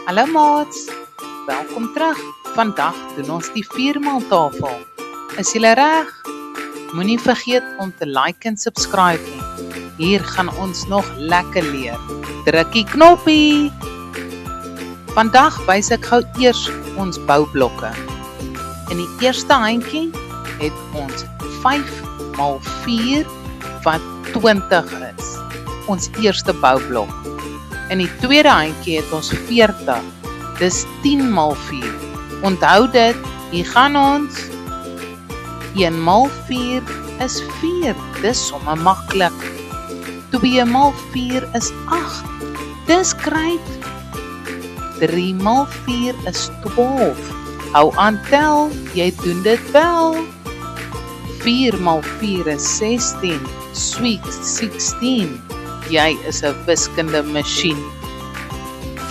Hallo maats, welkom terug. Vandag doen ons die 4x-tafel. Is julle reg? Moenie vergeet om te like en subscribe nie. Hier gaan ons nog lekker leer. Druk die knoppie. Vandag wys ek gou eers ons boublokke. In die eerste handjie het ons 5x4 wat 20 is. Ons eerste boublok. In die tweede handjie het ons 40. Dis 10x4. Onthou dit, hier gaan ons. 1x4 is 4. Dis sommer maklik. 2x4 is 8. Dis kruit. 3x4 is 12. Hou aan tel, jy doen dit wel. 4x4 is 16. Sweet 16. Jy is 'n wiskunde masjien.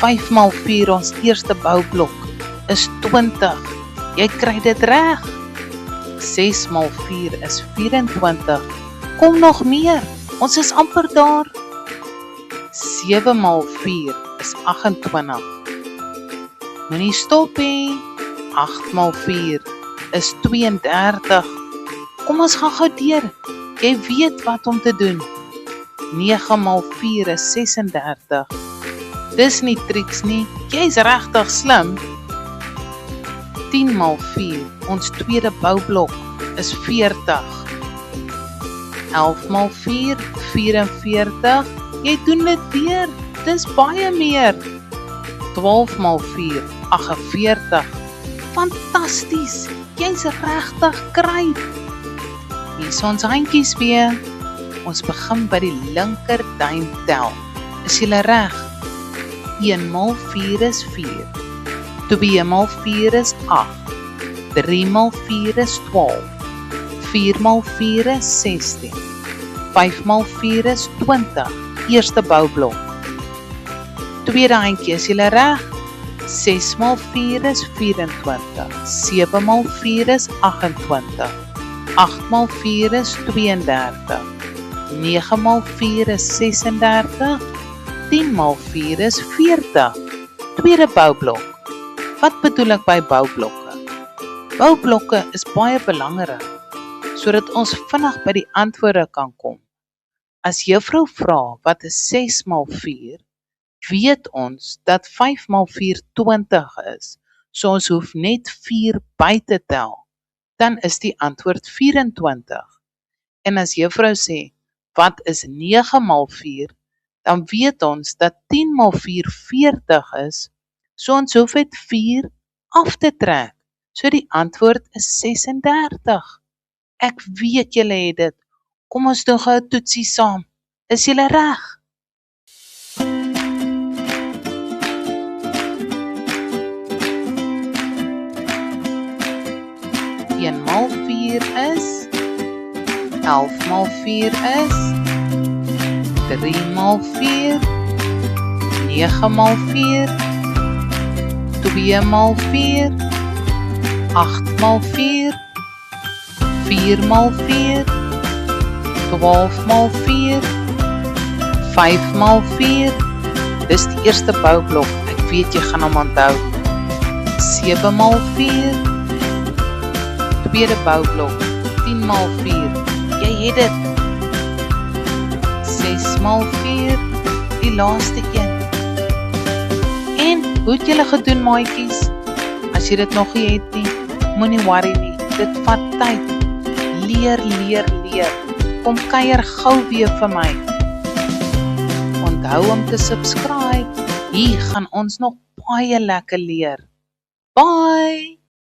5x4 ons eerste boublok is 20. Jy kry dit reg. 6x4 is 24. Kom nog meer. Ons is amper daar. 7x4 is 28. Moenie stop nie. 8x4 is 32. Kom ons gaan gou deur. Jy weet wat om te doen. 9x4 is 36. Dis nie triks nie, jy's regtig slim. 10x4, ons tweede boublok, is 40. 11x4, 44. Jy doen dit weer, dis baie meer. 12x4, 48. Fantasties, jy's regtig kruip. Hier is ons handjies weer. Ons begin by die linker duim tel. Is julle reg? 1x4 is 4. 2x4 is 8. 3x4 is 12. 4x4 is 16. 5x4 is 20. Eerste boublok. Tweede handjie, is julle reg? 6x4 is 24. 7x4 is 28. 8x4 is 32. 9x4 is 36, 10x4 is 40. Tweede boublok. Wat bedoel ek by boublokke? Boublokke is baie belangrik, sodat ons vinnig by die antwoorde kan kom. As juffrou vra wat is 6x4, weet ons dat 5x4 20 is, so ons hoef net 4 by te tel. Dan is die antwoord 24. En as juffrou sê, wat is 9x4, dan weet ons dat 10x4 40 is, so ons hoef het 4 af te trek, so die antwoord is 36. Ek weet julle het dit, kom ons doen gou 'n toetsie saam, is julle reg? Een maal 4 is 11x4 is 3x4, 9x4, 2x4, 8x4, 4x4, 12x4, 5x4. Dis die eerste boublok, ek weet jy gaan hom onthou. 7x4, tweede boublok, 10x4. Jy het dit. 6x4, die laaste een. En, hoe het julle gedoen, maatjies? As jy dit nog nie het nie, moenie worry nie. Dit vat tyd. Leer. Kom kuier gou weer vir my. Onthou om te subscribe. Hier gaan ons nog baie lekker leer. Bye!